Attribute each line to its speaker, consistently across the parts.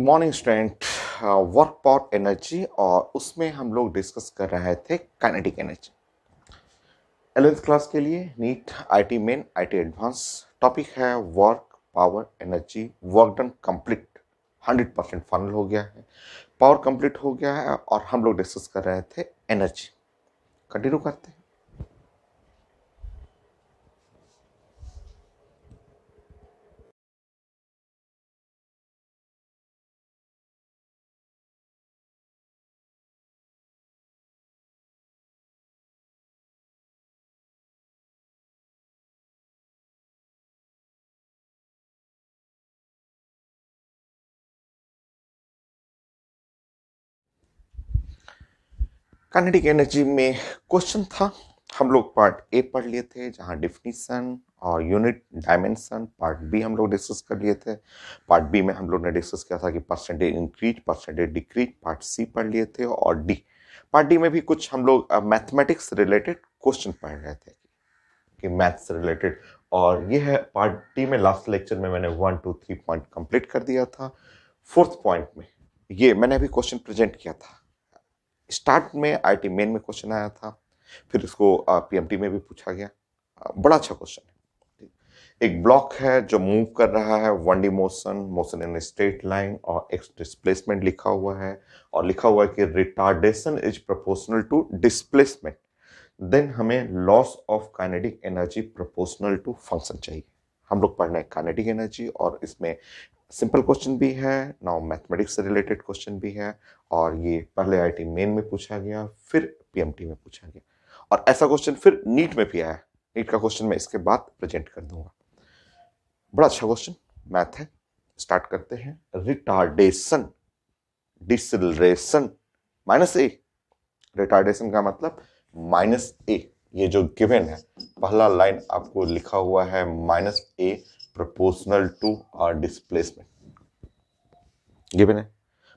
Speaker 1: Morning student. Work power energy और उसमें हम लोग डिस्कस कर रहे थे काइनेटिक एनर्जी। 11th क्लास के लिए NEET IIT main IIT advance topic है work power energy. Work done complete 100% final हो गया है, पावर कंप्लीट हो गया है और हम लोग डिस्कस कर रहे थे एनर्जी। कंटिन्यू करते हैं। काइनेटिक एनर्जी में क्वेश्चन था, हम लोग पार्ट ए पढ़ लिए थे जहां डिफिनीशन और यूनिट डायमेंशन। पार्ट बी हम लोग डिस्कस कर लिए थे। पार्ट बी में हम लोग ने डिस्कस किया था कि percentage increase percentage decrease. Part C पढ़ लिए थे और डी पार्ट डी में भी कुछ हम लोग मैथमेटिक्स रिलेटेड क्वेश्चन पढ़ रहे थे कि मैथ्स रिलेटेड। और ये है पार्ट डी में लास्ट लेक्चर में मैंने 1 2 3 पॉइंट कंप्लीट कर दिया था। फोर्थ पॉइंट में ये मैंने अभी क्वेश्चन प्रेजेंट किया था। स्टार्ट में आईटी मेन में क्वेश्चन आया था, फिर इसको पीएमटी में भी पूछा गया। बड़ा अच्छा क्वेश्चन है। एक ब्लॉक है जो मूव कर रहा है, 1D motion, motion in straight line और एक्स डिस्प्लेसमेंट लिखा हुआ है और लिखा हुआ है कि retardation is proportional to displacement. Then हमें loss of kinetic energy proportional to function चाहिए। हम लोग पढ़ रहे हैं काइनेटिक एनर्जी और इसमें सिंपल क्वेश्चन भी है, नाउ मैथमेटिक्स से रिलेटेड क्वेश्चन भी है। और ये पहले आईटी मेन में पूछा गया, फिर पीएमटी में पूछा गया और ऐसा क्वेश्चन फिर नीट में भी आया। नीट का क्वेश्चन मैं इसके बाद प्रेजेंट कर दूंगा। बड़ा अच्छा क्वेश्चन मैथ है। स्टार्ट करते हैं। रिटार्डेशन डिसलरेशन माइनस ए। रिटार्डेशन का मतलब माइनस ए। ये जो गिवन है पहला लाइन आपको लिखा हुआ है minus a proportional to displacement given है।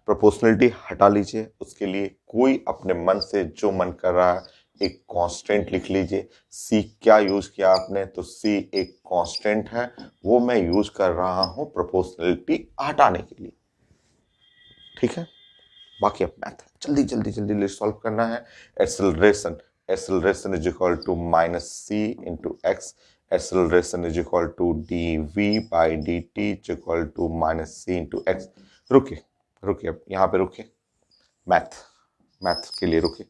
Speaker 1: प्रोपोर्शनलिटी हटा लीजिए, उसके लिए कोई अपने मन से जो मन कर रहा है एक कांस्टेंट लिख लीजिए। सी क्या यूज किया आपने, तो सी एक कांस्टेंट है, वो मैं यूज कर रहा हूं प्रोपोर्शनलिटी हटाने के लिए। ठीक है, बाकी अब मैथ जल्दी जल्दी जल्दी सॉल्व करना है। Acceleration acceleration is equal to minus c into x. Acceleration is equal to d v by d t is equal to minus c into x. रुकिए रुकिए, अब यहाँ पे रुकिए, मैथ मैथ के लिए रुकिए।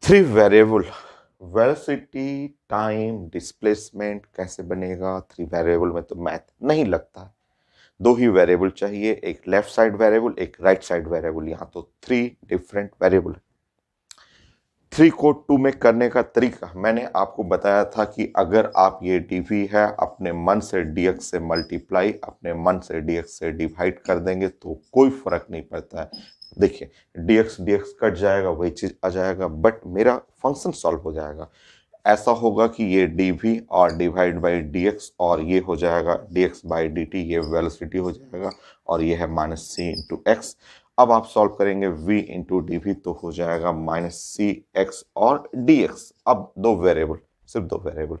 Speaker 1: 3 वेरिएबल वेलोसिटी टाइम डिस्प्लेसमेंट कैसे बनेगा? 3 वेरिएबल में तो मैथ नहीं लगता है। 2 ही वेरिएबल चाहिए, एक लेफ्ट साइड वेरिएबल एक राइट साइड वेरिएबल। यहाँ तो 3 डिफरेंट वेरिएबल है। 3 को 2 में करने का तरीका मैंने आपको बताया था कि अगर आप ये डीवी है अपने मन से डीएक्स से मल्टीप्लाई, अपने मन से डीएक्स से डिवाइड कर देंगे तो कोई फर्क नहीं पड़ता है। देखिए डीएक्स डीएक्स कट जाएगा, वही चीज आ जाएगा, बट मेरा फंक्शन सॉल्व हो जाएगा। ऐसा होगा कि ये डीवी और डिवाइड बाई डीएक्स और ये हो जाएगा डीएक्स बाई डी, ये वेलोसिटी हो जाएगा और ये है माइनस सी इंटू एक्स। अब आप सॉल्व करेंगे v इंटू डी वी तो हो जाएगा माइनस सी एक्स और डी एक्स। अब 2 वेरिएबल, सिर्फ 2 variable,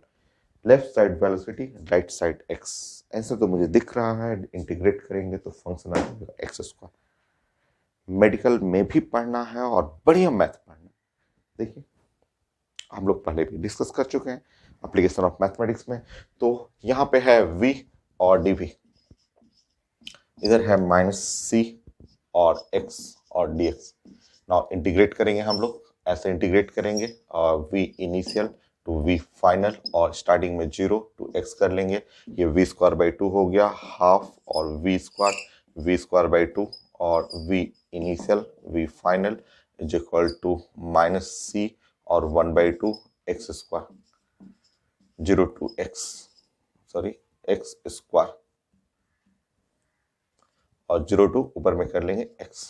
Speaker 1: left side velocity right side x. ऐसा तो मुझे दिख रहा है, इंटीग्रेट करेंगे तो फंक्शन आ जाएगा एक्स स्क्वायर। मेडिकल में भी पढ़ना है और बढ़िया मैथ पढ़ना है। देखिए हम लोग पहले भी डिस्कस कर चुके हैं एप्लीकेशन ऑफ मैथमेटिक्स में। तो यहाँ पे है v और dv, इधर है माइनस सी और x और dx। नाउ इंटीग्रेट करेंगे हम लोग, ऐसे इंटीग्रेट करेंगे v initial to v final और स्टार्टिंग में 0 टू x कर लेंगे। ये v स्क्वायर बाई 2 हो गया हाफ और v स्क्वायर बाई 2 और v initial v final is equal to minus c और 1/2 x square 0 to x, sorry x square और 0 टू ऊपर में कर लेंगे एक्स।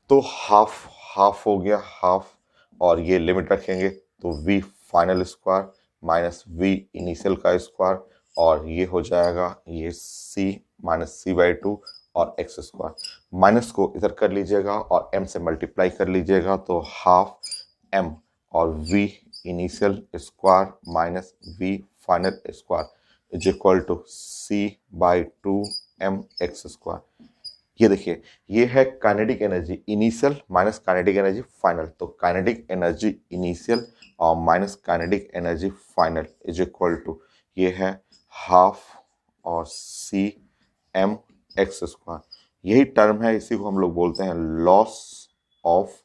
Speaker 1: तो हाफ हाफ हो गया हाफ और ये लिमिट रखेंगे तो v final square minus v initial का स्क्वायर और ये हो जाएगा ये c माइनस सी बाई 2 और एक्स स्क्वायर। माइनस को इधर कर लीजिएगा और m से मल्टीप्लाई कर लीजिएगा तो हाफ m और v initial square minus v final square is equal to c by 2 m x square. ये देखिए, ये है kinetic energy initial minus kinetic energy final. तो काइनेटिक एनर्जी इनिशियल और minus kinetic energy final is equal to, ये है half और c m x square. यही टर्म है, इसी को हम लोग बोलते हैं लॉस ऑफ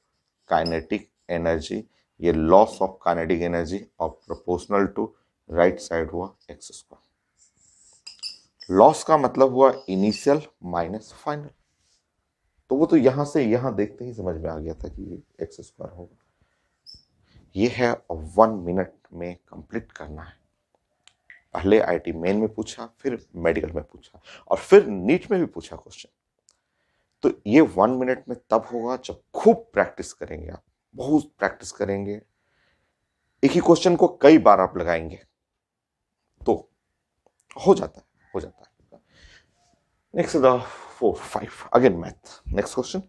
Speaker 1: काइनेटिक एनर्जी। ये लॉस ऑफ काइनेटिक एनर्जी और प्रोपोर्शनल टू राइट साइड हुआ एक्स स्क्वायर। लॉस का मतलब हुआ इनिशियल माइनस फाइनल। तो वो तो यहां से यहां देखते ही समझ में आ गया था कि ये एक्स स्क्वायर होगा। ये है 1 मिनट में कंप्लीट करना है। पहले आईआईटी मेन में पूछा, फिर मेडिकल में पूछा और फिर नीट में भी पूछा क्वेश्चन। तो ये 1 मिनट में तब होगा जब खूब प्रैक्टिस करेंगे आप, बहुत प्रैक्टिस करेंगे, एक ही क्वेश्चन को कई बार आप लगाएंगे तो हो जाता है, हो जाता है। Next the 4 5 again math. Next question,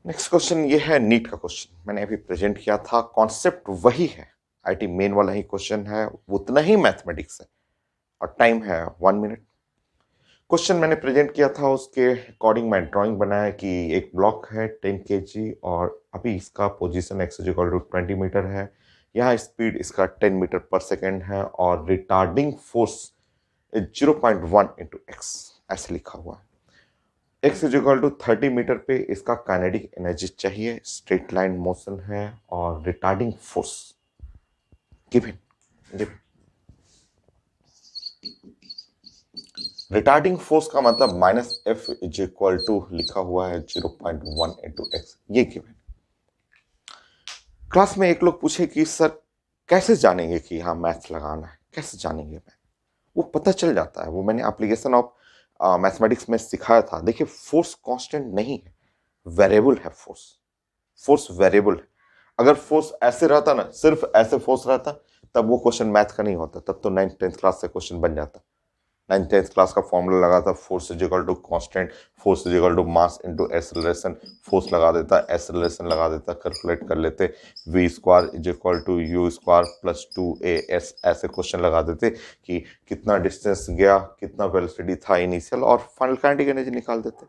Speaker 1: next question ये है नीट का क्वेश्चन। मैंने अभी प्रेजेंट किया था, कॉन्सेप्ट वही है, आईटी मेन वाला ही क्वेश्चन है, उतना ही मैथमेटिक्स है और टाइम है 1 मिनट। क्वेश्चन मैंने प्रेजेंट किया था, उसके अकॉर्डिंग मैं ड्राइंग बनाया कि एक ब्लॉक है 10 kg और अभी इसका position x equal to 20 metre है। यहाँ स्पीड इसका 10 मीटर पर सेकेंड है और रिटार्डिंग फोर्स 0.1 इंटू एक्स ऐसे लिखा हुआ है। X is equal to 30 metre पे इसका काइनेटिक एनर्जी चाहिए, स्ट्रेट लाइन मोशन है और retarding force given. Retarding force का मतलब minus F is equal to लिखा हुआ है 0.1 इंटू एक्स, ये गिवन। क्लास में एक लोग पूछे कि सर कैसे जानेंगे कि यहाँ मैथ्स लगाना है, कैसे जानेंगे? मैं वो पता चल जाता है, वो मैंने एप्लीकेशन ऑफ मैथमेटिक्स में सिखाया था। देखिए फोर्स कांस्टेंट नहीं है, वेरिएबल है फोर्स। फोर्स वेरिएबल है। अगर फोर्स ऐसे रहता ना, सिर्फ ऐसे फोर्स रहता, तब वो क्वेश्चन मैथ का नहीं होता, तब तो 9th 10th क्लास से क्वेश्चन बन जाता। 9th 10th क्लास का फॉर्मूला लगा था, force is equal to constant, force is equal to mass into acceleration. Force लगा देता, एक्सेलरेशन लगा देता, कैलकुलेट कर लेते, v square is equal to u square plus 2as, ऐसे क्वेश्चन लगा देते कि कितना डिस्टेंस गया, कितना वेलोसिटी था इनिशियल, और फाइनल काइनेटिक एनर्जी निकाल देते।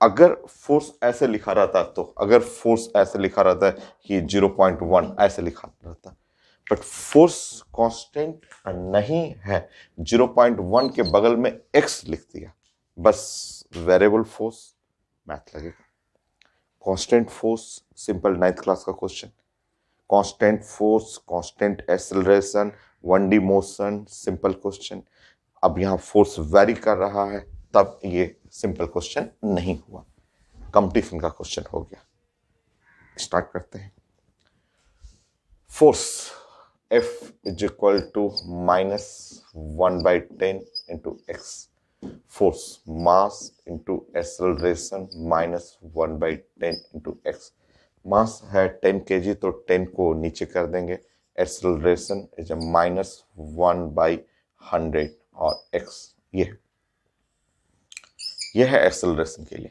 Speaker 1: अगर फोर्स ऐसे लिखा रहता, तो अगर फोर्स ऐसे लिखा रहता कि 0.1 ऐसे लिखा रहता, बट फोर्स कांस्टेंट नहीं है, 0.1 के बगल में x लिख दिया, बस वेरिएबल फोर्स मैथ लगेगा। Constant force simple 9th class का question, constant force, constant acceleration, 1D motion, simple question. अब यहां फोर्स वेरी कर रहा है, तब ये सिंपल क्वेश्चन नहीं हुआ, कंपटीशन का क्वेश्चन हो गया। स्टार्ट करते हैं। Force F is equal to -1/10 into x. Force mass into acceleration -1/10 into x. Mass है 10 kg, तो 10 को नीचे कर देंगे। एक्सेलरेशन इज -1/100 और एक्स, ये है एक्सेलरेशन के लिए।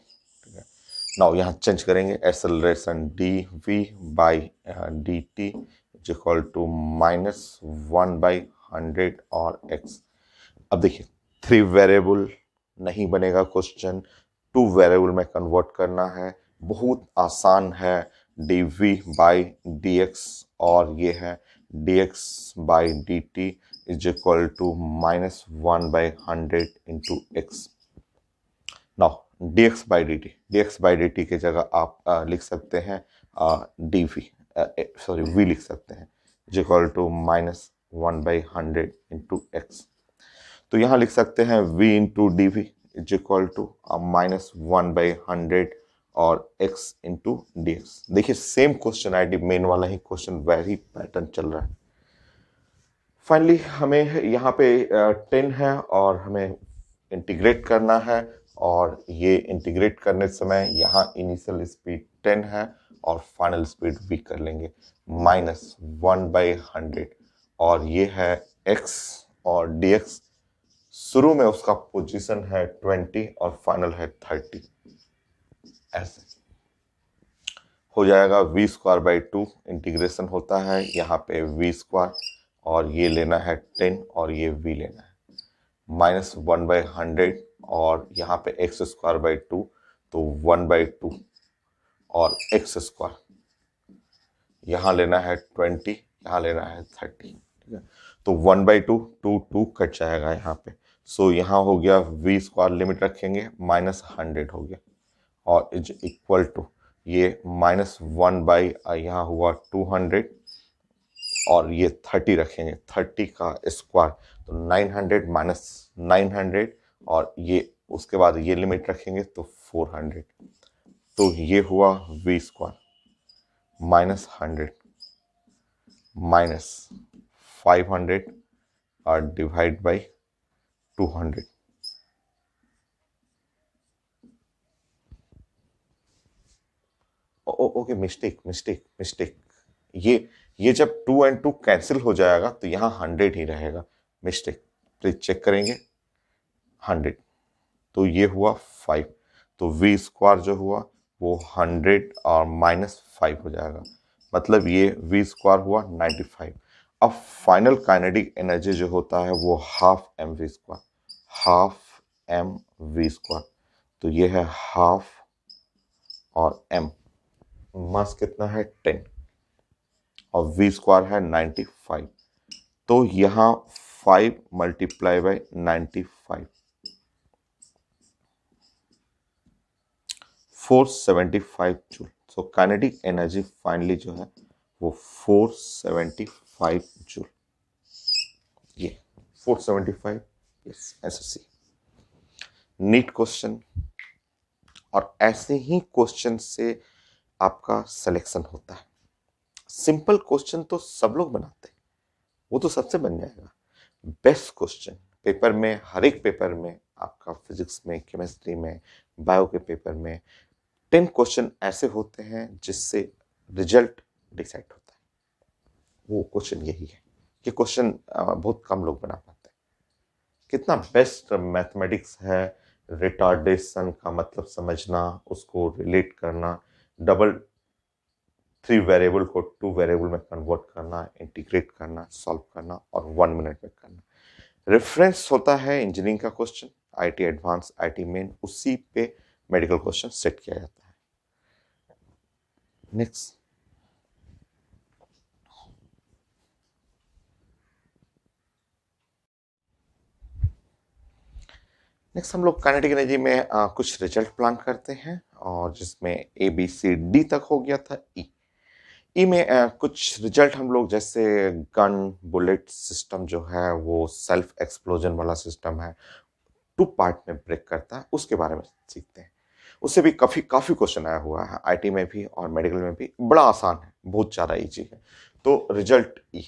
Speaker 1: नाउ यहाँ चेंज करेंगे, acceleration dv/dt is equal to -1/100 और x। अब देखिए 3 वेरिएबल नहीं बनेगा क्वेश्चन, 2 वेरिएबल में कन्वर्ट करना है, बहुत आसान है। dv/dx और ये है dx/dt is equal to -1/100 into x. Now dx/dt की जगह आप लिख सकते हैं dv, v लिख सकते हैं, is equal to -1/100 into x. तो यहाँ लिख सकते हैं v into d v is equal to -1/100 और x इंटू डी एक्स। देखिए सेम क्वेश्चन आईडी मेन वाला ही क्वेश्चन, वही पैटर्न चल रहा है। फाइनली हमें यहाँ पे 10 है और हमें इंटीग्रेट करना है, और ये इंटीग्रेट करने समय यहाँ इनिशियल स्पीड 10 है और फाइनल स्पीड भी कर लेंगे -1/100, और ये है x और dx। शुरू में उसका पोजीशन है 20 और फाइनल है 30। ऐसे हो जाएगा वी स्क्वायर बाई 2, इंटीग्रेशन होता है यहाँ पे वी स्क्वायर, और ये लेना है 10 और ये वी लेना है, -1/100 और यहाँ पे एक्स स्क्वायर बाई 2, तो 1/2 और एक्स स्क्वायर, यहाँ लेना है 20, यहाँ लेना है 30, ठीक है। तो 1/2, 2 कट जाएगा यहाँ पे, सो यहाँ हो गया वी स्क्वायर, लिमिट रखेंगे -100 हो गया, और इज इक्वल टू ये -1 यहाँ हुआ 200, और ये 30 रखेंगे, 30 का स्क्वायर तो 900 -900, और ये उसके बाद ये लिमिट रखेंगे तो 400, तो ये हुआ वी स्क्वायर -100 -500 और डिवाइड बाई 200। ओके, मिस्टेक, ये जब 2 एंड 2 कैंसिल हो जाएगा तो यहाँ 100 ही रहेगा, मिस्टेक, प्लीज चेक करेंगे, 100, तो ये हुआ 5, तो वी स्क्वायर जो हुआ वो 100 और -5 हो जाएगा, मतलब ये वी स्क्वायर हुआ 95। अब फाइनल काइनेटिक एनर्जी जो होता है वो half m v square, half m v square, तो ये है हाफ और एम, मास कितना है 10 और वी स्क्वायर है 95, तो यहाँ 5 multiply by 95, 475 joule. So kinetic energy finally जो है वो 475 जूल, ये 475, यस, एसएससी नीट क्वेश्चन, और ऐसे ही क्वेश्चन से आपका सिलेक्शन होता है। सिंपल क्वेश्चन तो सब लोग बनाते हैं, वो तो सबसे बन जाएगा। बेस्ट क्वेश्चन पेपर में, हर एक पेपर में, आपका फिजिक्स में, केमिस्ट्री में, बायो के पेपर में 10 क्वेश्चन ऐसे होते हैं जिससे रिजल्ट डिसाइड होता है, वो क्वेश्चन यही है। ये क्वेश्चन बहुत कम लोग बना पाते हैं। कितना बेस्ट मैथमेटिक्स है, रिटार्डेशन का मतलब समझना, उसको रिलेट करना, डबल 3 वेरिएबल को 2 वेरिएबल में कन्वर्ट करना, इंटीग्रेट करना, सॉल्व करना और 1 मिनट में करना। रेफरेंस होता है इंजीनियरिंग का question, IT advance, IT main, उसी पे मेडिकल क्वेश्चन सेट किया जाता है। नेक्स्ट हम लोग काइनेटिक एनर्जी में कुछ रिजल्ट प्लान करते हैं, और जिसमें ए बी सी डी तक हो गया था। ई में कुछ रिजल्ट हम लोग, जैसे गन बुलेट सिस्टम जो है वो सेल्फ एक्सप्लोजन वाला सिस्टम है, 2 पार्ट में ब्रेक करता है, उसके बारे में सीखते हैं। उससे भी काफ़ी क्वेश्चन आया हुआ है आईटी में भी और मेडिकल में भी, बड़ा आसान है, बहुत ज़्यादा ईजी है। तो result E,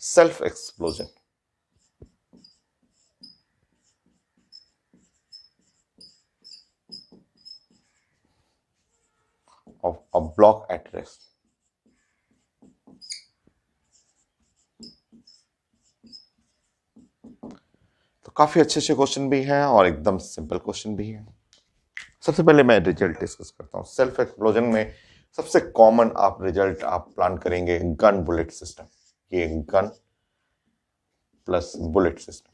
Speaker 1: self explosion of a block at rest. तो काफी अच्छे क्वेश्चन भी हैं और एकदम सिंपल क्वेश्चन भी हैं। सबसे पहले मैं रिजल्ट डिस्कस करता हूँ। सेल्फ एक्सप्लोजन में सबसे कॉमन आप रिजल्ट आप प्लान करेंगे गन बुलेट सिस्टम, ये गन प्लस बुलेट सिस्टम।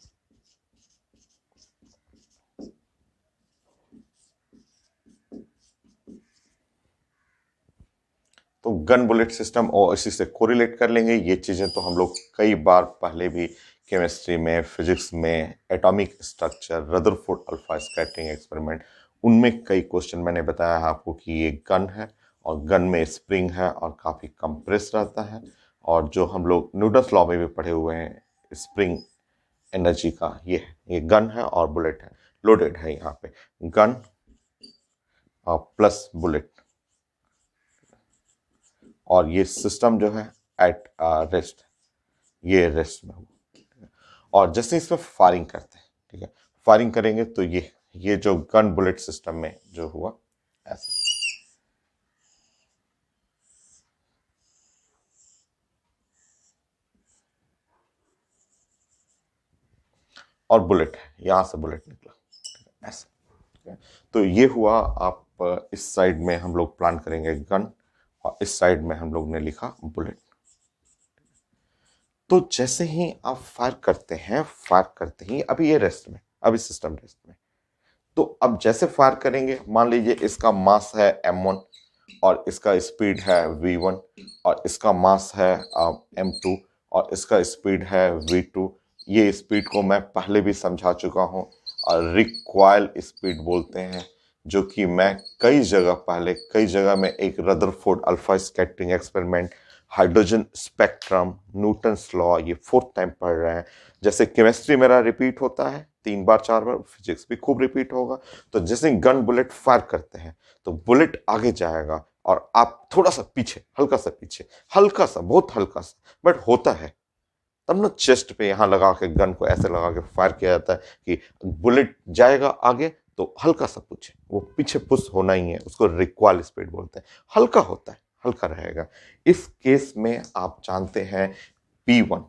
Speaker 1: तो गन बुलेट सिस्टम और इसी से कोरिलेट कर लेंगे। ये चीज़ें तो हम लोग कई बार पहले भी केमिस्ट्री में, फिजिक्स में, atomic structure, Rutherford alpha scattering experiment, उनमें कई क्वेश्चन मैंने बताया है आपको कि ये गन है और गन में स्प्रिंग है और काफ़ी कंप्रेस रहता है, और जो हम लोग न्यूटन्स लॉ में भी पढ़े हुए हैं स्प्रिंग एनर्जी का, ये गन है और बुलेट है, लोडेड है यहाँ पे, गन प्लस बुलेट, और ये सिस्टम जो है एट रेस्ट, ये रेस्ट में हुआ। और जैसे इसमें फायरिंग करते हैं, ठीक है, फायरिंग करेंगे तो ये जो गन बुलेट सिस्टम में जो हुआ ऐसा, और बुलेट है, यहां से बुलेट निकला ऐसा, है। तो ये हुआ, आप इस साइड में हम लोग प्लान करेंगे गन और इस साइड में हम लोग ने लिखा बुलेट। तो जैसे ही आप फायर करते ही अभी ये रेस्ट में, अभी सिस्टम रेस्ट में। तो अब जैसे फायर करेंगे, मान लीजिए इसका मास है m1 और इसका स्पीड है v1 और इसका मास है m2 और इसका स्पीड है v2। ये स्पीड को मैं पहले भी समझा चुका हूँ और रिक्वायल स्पीड बोलते हैं, जो कि मैं कई जगह में एक Rutherford alpha scattering experiment, hydrogen spectrum, Newton's law, ये 4th टाइम पढ़ रहे हैं। जैसे केमिस्ट्री मेरा रिपीट होता है 3 बार 4 बार, फिजिक्स भी खूब रिपीट होगा। तो जैसे गन बुलेट फायर करते हैं तो बुलेट आगे जाएगा और आप थोड़ा सा पीछे, हल्का सा, बहुत हल्का सा, बट होता है। तब ना चेस्ट पे यहाँ लगा के, गन को ऐसे लगा के फायर किया जाता है कि बुलेट जाएगा आगे तो हल्का सा पूछे, वो पीछे पुश होना ही है, उसको रिक्वायल स्पीड बोलते हैं। हल्का होता है, हल्का रहेगा। इस केस में आप जानते हैं P1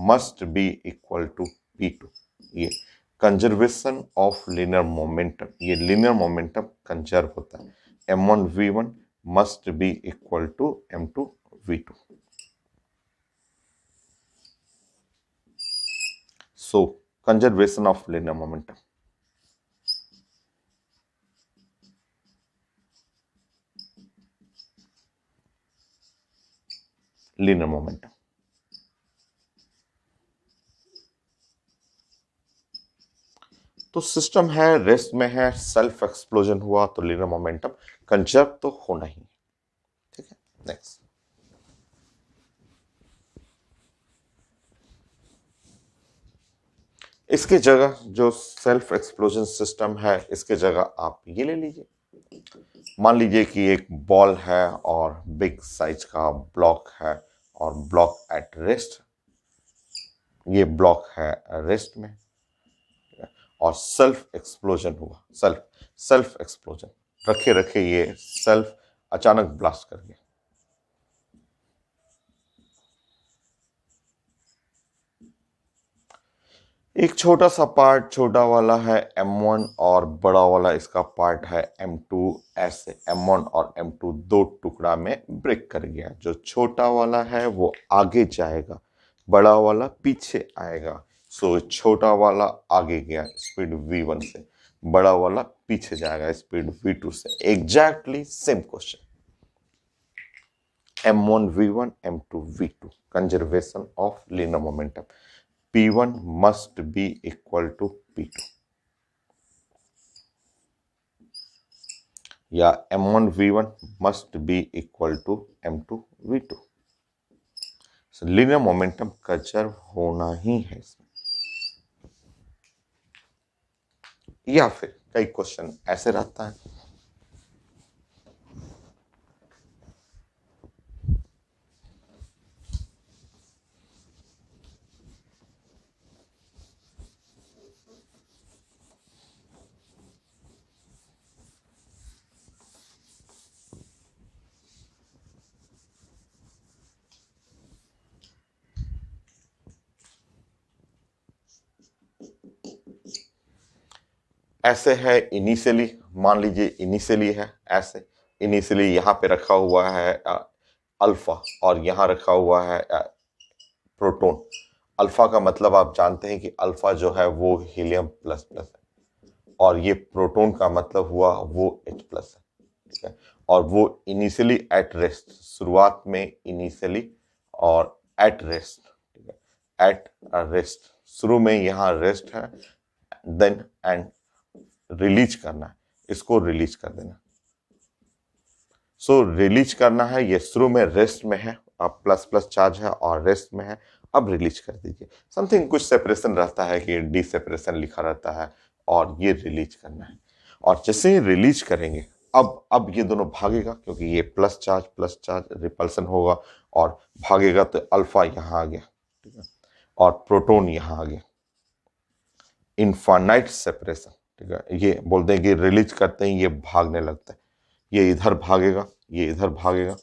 Speaker 1: must be equal to P2। ये कंजर्वेशन ऑफ लीनियर मोमेंटम, ये लीनियर मोमेंटम कंजर्व होता है। m1 v1 must be equal to m2 v2। So, conservation of linear momentum. Linear momentum. तो सिस्टम है, रेस्ट में है, सेल्फ एक्सप्लोजन हुआ तो लीनियर मोमेंटम कंजर्व तो होना ही है। ठीक है, नेक्स्ट। इसके जगह जो सेल्फ एक्सप्लोजन सिस्टम है, इसके जगह आप ये ले लीजिए। मान लीजिए कि एक बॉल है और बिग साइज का ब्लॉक है और ब्लॉक एट रेस्ट, ये ब्लॉक है रेस्ट में और सेल्फ एक्सप्लोजन हुआ। सेल्फ एक्सप्लोजन रखे ये सेल्फ अचानक ब्लास्ट कर गया। एक छोटा सा पार्ट, छोटा वाला है m1 और बड़ा वाला इसका पार्ट है m2। ऐसे m1 और m2 दो टुकड़ा में ब्रेक कर गया। जो छोटा वाला है वो आगे जाएगा, बड़ा वाला पीछे आएगा। सो छोटा वाला आगे गया स्पीड v1 से, बड़ा वाला पीछे जाएगा स्पीड v2 से। Exactly same question, m1 v1 m2 v2, conservation of linear momentum. P1 must be equal to P2 या M1 V1 must be equal to M2 V2। Linear momentum conserve होना ही है इसमें। या फिर कई क्वेश्चन ऐसे रहता है, ऐसे है इनिशियली। मान लीजिए इनिशियली है ऐसे, इनिशियली यहाँ पे रखा हुआ है अल्फा और यहाँ रखा हुआ है प्रोटॉन। अल्फा का मतलब आप जानते हैं कि अल्फा जो है वो हीलियम प्लस प्लस है और ये प्रोटॉन का मतलब हुआ वो H प्लस है। ठीक है, और वो इनिशियली एट रेस्ट, शुरुआत में इनिशियली और एट रेस्ट। ठीक है, एट रेस्ट, शुरू में यहाँ रेस्ट है, देन एंड रिलीज करना है, इसको रिलीज कर देना। सो रिलीज करना है, ये शुरू में रेस्ट में है, अब प्लस प्लस चार्ज है और रेस्ट में है, अब रिलीज कर दीजिए। समथिंग कुछ सेपरेशन रहता है कि डी सेपरेशन लिखा रहता है और ये रिलीज करना है। और जैसे ही रिलीज करेंगे अब ये दोनों भागेगा, क्योंकि ये प्लस चार्ज रिपल्सन होगा और भागेगा तो अल्फा यहाँ आ गया। ठीक है, और प्रोटॉन यहाँ आ गया, इनफाइनाइट सेपरेशन। ठीक है, ये बोलते हैं कि रिलीज करते ही ये भागने लगता है, ये इधर भागेगा, ये इधर भागेगा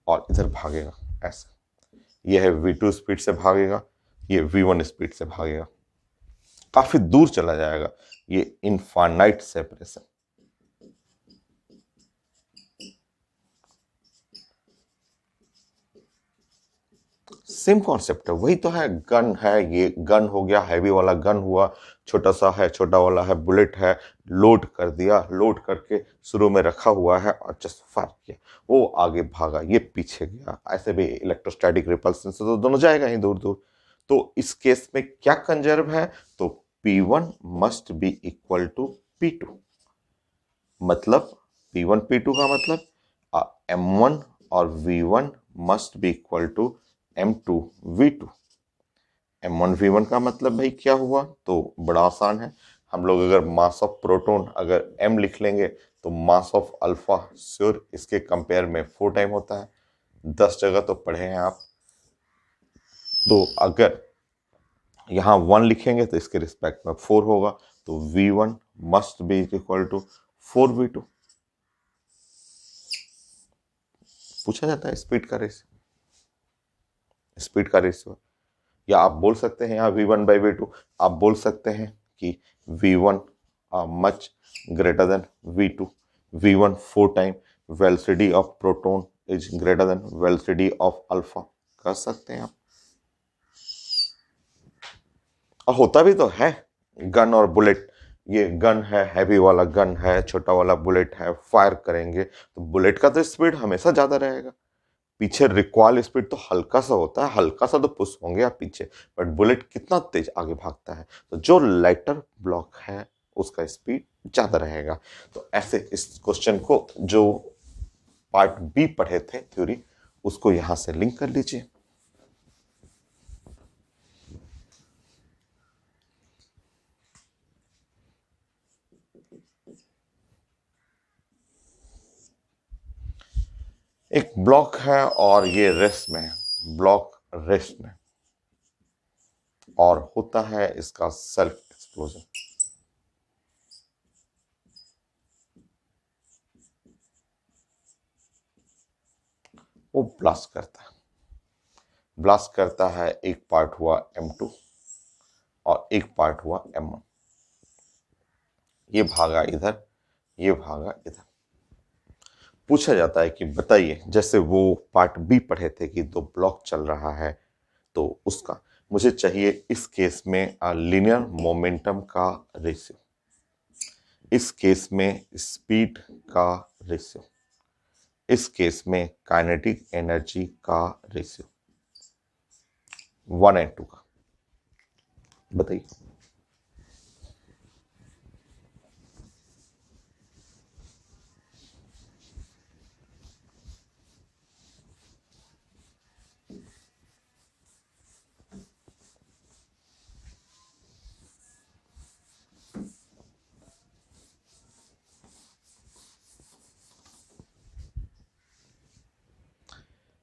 Speaker 1: और इधर भागेगा ऐसे। ये है v2 स्पीड से भागेगा, ये v1 स्पीड से भागेगा, काफी दूर चला जाएगा। ये इनफाइनाइट सेपरेशन। सेम कॉन्सेप्ट है, वही तो है। गन है, ये गन हो गया, हैवी वाला गन हुआ, छोटा सा है, छोटा वाला है, बुलेट है, लोड कर दिया, लोड करके शुरू में रखा हुआ है और जस्ट फायर किया, वो आगे भागा, ये पीछे गया। ऐसे भी इलेक्ट्रोस्टैटिक रिपल्सन से तो दोनों जाएगा ही दूर दूर। तो इस केस में क्या कंजर्व है, तो P1 must be equal to P2। मतलब P1 P2 का मतलब M1 और V1 must be equal to M2 V2। M1 V1 का मतलब भाई क्या हुआ, तो बड़ा आसान है। हम लोग अगर मास ऑफ प्रोटॉन अगर M लिख लेंगे तो मास ऑफ अल्फा श्योर इसके कंपेयर में 4 टाइम होता है। 10 जगह तो पढ़े हैं आप। तो अगर यहाँ 1 लिखेंगे तो इसके रिस्पेक्ट में 4 होगा, तो V1 must be equal to 4V2। पूछा जाता है स्पीड का रेशियो, स्पीड का रेशियो। या आप बोल सकते हैं यहाँ V1/V2, आप बोल सकते हैं कि V1 much greater than V2। V1 4 time velocity of proton is greater than velocity of alpha, कर सकते हैं आप। और होता भी तो है, गन और बुलेट, ये गन है, हैवी वाला गन है, छोटा वाला बुलेट है, फायर करेंगे तो बुलेट का तो स्पीड हमेशा ज्यादा रहेगा। पीछे रिकॉइल स्पीड तो हल्का सा होता है, हल्का सा तो पुश होंगे आप पीछे, बट बुलेट कितना तेज आगे भागता है। तो जो लाइटर ब्लॉक है उसका स्पीड ज्यादा रहेगा। तो ऐसे इस क्वेश्चन को जो पार्ट बी पढ़े थे थ्योरी, उसको यहां से लिंक कर लीजिए। एक ब्लॉक है और ये रेस्ट में है, ब्लॉक रेस्ट में, और होता है इसका सेल्फ एक्सप्लोजन। वो ब्लास्ट करता है, ब्लास्ट करता है। एक पार्ट हुआ M2 और एक पार्ट हुआ M1। ये भागा इधर, ये भागा इधर। पूछा जाता है कि बताइए, जैसे वो पार्ट बी पढ़े थे कि दो ब्लॉक चल रहा है, तो उसका मुझे चाहिए इस केस में लीनियर मोमेंटम का रेशियो, इस केस में स्पीड का रेशियो, इस केस में काइनेटिक एनर्जी का रेशियो, 1 और 2 का। बताइए।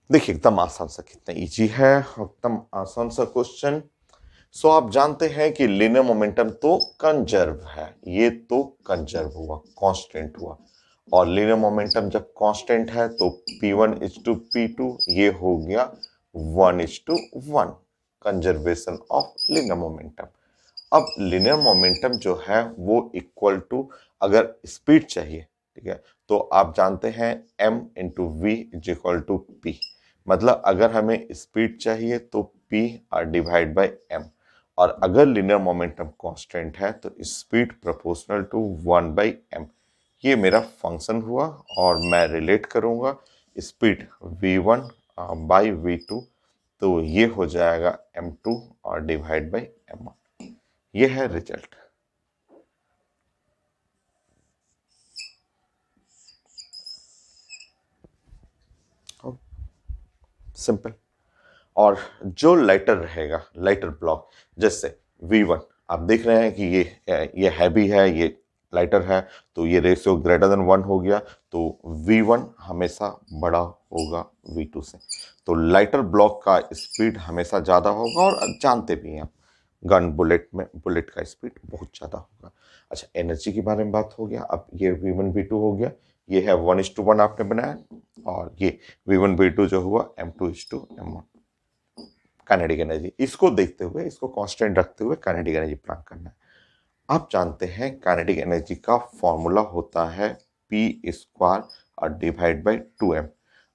Speaker 1: देखिए एकदम आसान सा, कितना इजी है, एकदम आसान सा क्वेश्चन। सो आप जानते हैं कि लीनियर मोमेंटम तो कंजर्व है, ये तो कंजर्व हुआ, कांस्टेंट हुआ। और लीनियर मोमेंटम जब कांस्टेंट है तो P1:P2 ये हो गया 1:1, कंजर्वेशन ऑफ लीनियर मोमेंटम। अब लीनियर मोमेंटम जो है वो इक्वल टू, अगर स्पीड चाहिए, ठीक है, तो आप जानते हैं m into v is equal to p. मतलब अगर हमें स्पीड चाहिए तो p डिवाइड बाय m, और अगर लीनियर मोमेंटम कांस्टेंट है तो स्पीड प्रोपोर्शनल टू 1/m। ये मेरा फंक्शन हुआ और मैं रिलेट करूंगा स्पीड v1 बाई v2, तो ये हो जाएगा m2 और डिवाइड बाई m1। ये है रिजल्ट। सिंपल। और जो लाइटर रहेगा, लाइटर ब्लॉक, जैसे V1 आप देख रहे हैं कि ये हैवी है, ये लाइटर है, तो ये रेशियो ग्रेटर देन 1 हो गया, तो V1 हमेशा बड़ा होगा V2 से। तो लाइटर ब्लॉक का स्पीड हमेशा ज़्यादा होगा, और जानते भी हैं आप गन बुलेट में बुलेट का स्पीड बहुत ज़्यादा होगा। अच्छा, एनर्जी के बारे में बात हो गया। अब ये V1 V2 हो गया, ये है 1:1 आपने बनाया, और ये V1 V2 जो हुआ M2:M1। काइनेटिक एनर्जी, इसको देखते हुए, इसको कांस्टेंट रखते हुए काइनेटिक एनर्जी प्लान करना है। आप जानते हैं काइनेटिक एनर्जी का फॉर्मूला होता है P² और डिवाइड बाई 2m।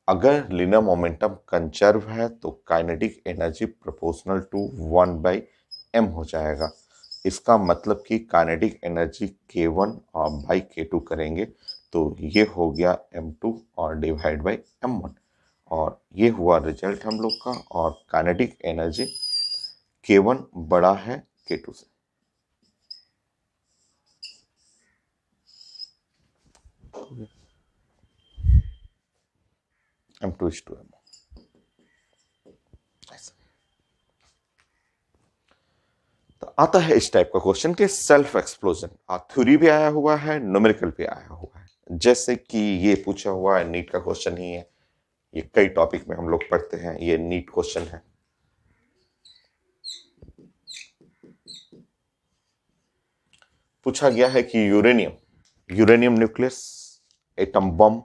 Speaker 1: अगर लिनियर मोमेंटम कंजर्व है तो kinetic energy proportional to 1/m हो जाएगा। इसका मतलब कि काइनेटिक एनर्जी K1 और बाई K2 करेंगे तो ये हो गया M2 और डिवाइड बाई M1, और ये हुआ रिजल्ट हम लोग का। और काइनेटिक एनर्जी K1 बड़ा है K2 से। M2 is to M1। तो आता है इस टाइप का क्वेश्चन के सेल्फ एक्सप्लोजन थ्योरी भी आया हुआ है, न्यूमेरिकल भी आया हुआ है। जैसे कि ये पूछा हुआ है, नीट का क्वेश्चन ही है, ये कई टॉपिक में हम लोग पढ़ते हैं, ये नीट क्वेश्चन है। पूछा गया है कि यूरेनियम न्यूक्लियस, एटम बम,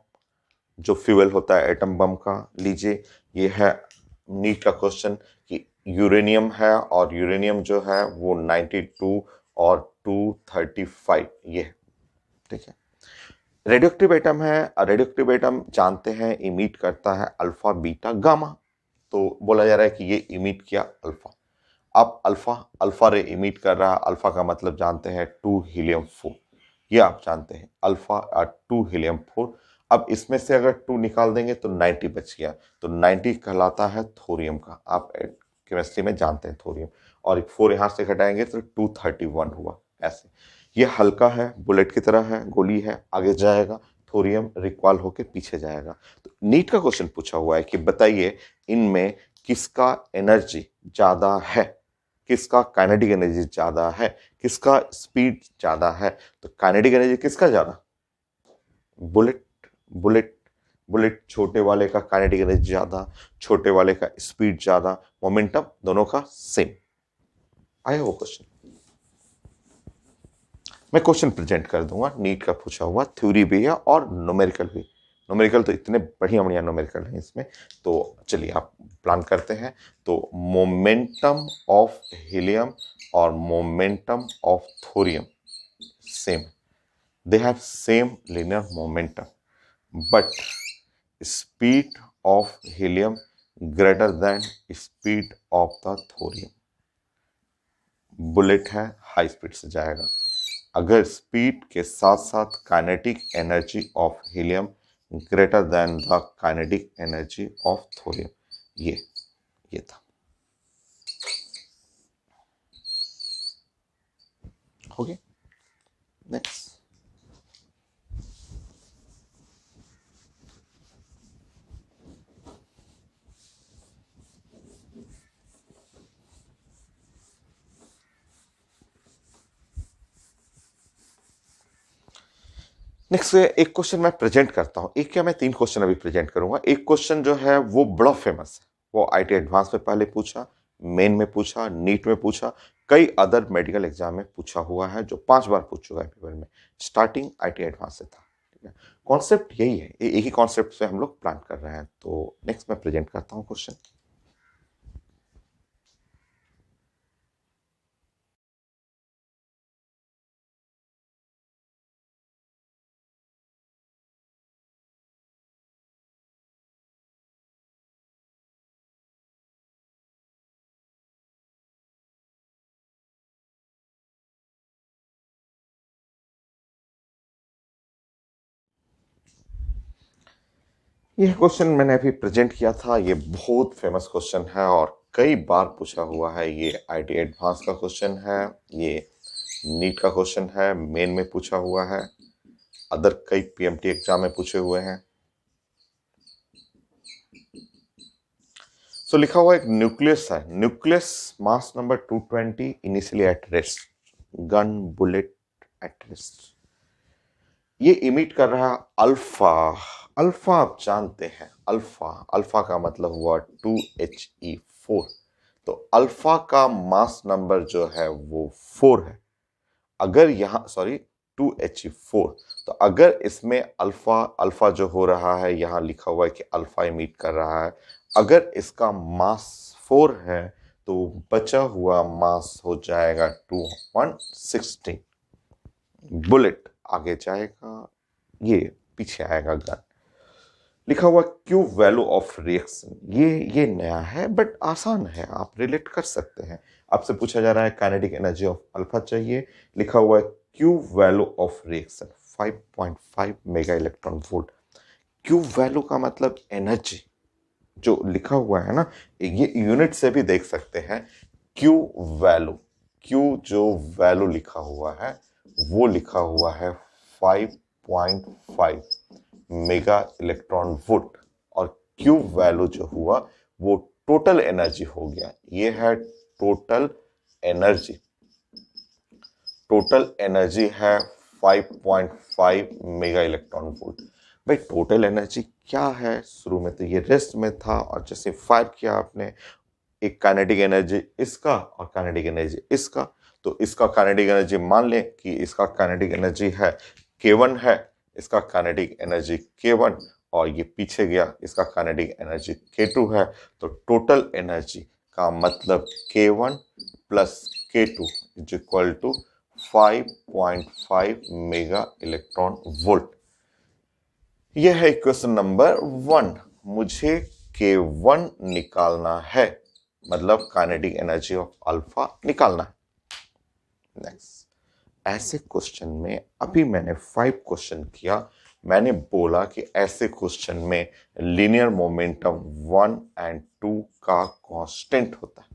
Speaker 1: जो फ्यूल होता है एटम बम का, लीजिए ये है नीट का क्वेश्चन कि यूरेनियम है और यूरेनियम जो है वो 92 और 235 ये है, ठीक है। रेडियोएक्टिव एटम है, रेडियोएक्टिव एटम जानते हैं इमिट करता है अल्फा बीटा गामा, तो बोला जा रहा है कि ये इमिट किया अल्फा। अब अल्फा रे इमिट कर रहा है, अल्फा का मतलब जानते हैं 2 हीलियम 4, ये आप जानते हैं अल्फा 2 हीलियम 4। अब इसमें से अगर 2 निकाल देंगे तो 90 बच गया, तो 90 कहलाता है थोरियम का, आप केमिस्ट्री में जानते हैं थोरियम, और एक 4 यहां से घटाएंगे तो 231 हुआ। ऐसे ये हल्का है, बुलेट की तरह है, गोली है, आगे जाएगा, थोरियम रिक्वाल होके पीछे जाएगा। तो नीट का क्वेश्चन पूछा हुआ है कि बताइए इनमें किसका एनर्जी ज्यादा है, किसका काइनेटिक एनर्जी ज्यादा है, किसका स्पीड ज्यादा है। तो काइनेटिक एनर्जी किसका ज्यादा, बुलेट बुलेट बुलेट छोटे वाले का काइनेटिक एनर्जी ज्यादा, छोटे वाले का स्पीड ज्यादा, मोमेंटम दोनों का सेम। आया वो क्वेश्चन, मैं क्वेश्चन प्रेजेंट कर दूंगा। नीट का पूछा हुआ थ्योरी भी है और न्यूमेरिकल भी। न्यूमेरिकल तो इतने बढ़िया बढ़िया न्यूमेरिकल हैं इसमें, तो चलिए आप प्लान करते हैं। तो मोमेंटम ऑफ हीलियम और momentum of thorium same, they have same linear momentum, but speed of helium greater than speed of the thorium। Bullet है, हाई स्पीड से जाएगा। अगर स्पीड के साथ साथ kinetic energy of helium greater than the kinetic energy of thorium, ये था। हो गया, नेक्स्ट। नेक्स्ट एक क्वेश्चन मैं प्रेजेंट करता हूं, एक क्या मैं 3 क्वेश्चन अभी प्रेजेंट करूंगा। एक क्वेश्चन जो है वो बड़ा फेमस है, वो आईटी एडवांस में पहले पूछा, मेन में पूछा, नीट में पूछा, कई अदर मेडिकल एग्जाम में पूछा हुआ है, जो 5 बार पूछ चुका है पेपर में। स्टार्टिंग आईटी एडवांस से था, ठीक है। कॉन्सेप्ट यही है, एक ही कॉन्सेप्ट से हम लोग प्लान कर रहे हैं। तो नेक्स्ट मैं प्रेजेंट करता हूँ क्वेश्चन। यह क्वेश्चन मैंने अभी प्रेजेंट किया था, ये बहुत फेमस क्वेश्चन है और कई बार पूछा हुआ है। ये आईटी एडवांस का क्वेश्चन है, ये नीट का क्वेश्चन है, मेन में पूछा हुआ है, अदर कई पीएमटी एग्जाम में पूछे हुए हैं। सो लिखा हुआ एक न्यूक्लियस है, nucleus mass number 220, initially at rest, gun bullet at rest. ये इमिट कर रहा है अल्फा। अल्फा आप जानते हैं, अल्फा अल्फा का मतलब हुआ 2He4। तो अल्फा का मास नंबर जो है वो 4 है। अगर यहाँ सॉरी 2He4, तो अगर इसमें अल्फा अल्फा जो हो रहा है, यहाँ लिखा हुआ है कि अल्फा इमिट कर रहा है, अगर इसका मास 4 है तो बचा हुआ मास हो जाएगा 216। बुलेट आगे जाएगा, ये पीछे आएगा गन। लिखा हुआ Q वैल्यू ऑफ रिएक्शन, ये नया है बट आसान है, आप रिलेट कर सकते हैं। आपसे पूछा जा रहा है काइनेटिक एनर्जी ऑफ अल्फा चाहिए, लिखा हुआ है Q value of reaction 5.5 mega electron volt. Q value का मतलब एनर्जी जो लिखा हुआ है ना, ये यूनिट से भी देख सकते हैं। Q वैल्यू, Q जो वैल्यू लिखा हुआ है वो लिखा हुआ है 5.5 मेगा इलेक्ट्रॉन वोल्ट, और Q वैल्यू जो हुआ वो टोटल एनर्जी हो गया। ये है टोटल एनर्जी, टोटल एनर्जी है 5.5 मेगा इलेक्ट्रॉन वोल्ट। भाई टोटल एनर्जी क्या है, शुरू में तो ये रेस्ट में था और जैसे फायर किया आपने, एक काइनेटिक एनर्जी इसका और काइनेटिक एनर्जी इसका, तो इसका काइनेटिक एनर्जी मान लें कि इसका काइनेटिक एनर्जी है K1 है, इसका काइनेटिक एनर्जी K1, और ये पीछे गया इसका काइनेटिक एनर्जी K2 है। तो टोटल एनर्जी का मतलब K1 plus K2 is equal to 5.5 mega electron volt. यह है इक्वेशन नंबर 1। मुझे K1 निकालना है, मतलब काइनेटिक एनर्जी ऑफ अल्फा निकालना है। नेक्स्ट, ऐसे क्वेश्चन में अभी मैंने 5 क्वेश्चन किया, मैंने बोला कि ऐसे क्वेश्चन में लीनियर मोमेंटम 1 और 2 का कांस्टेंट होता है।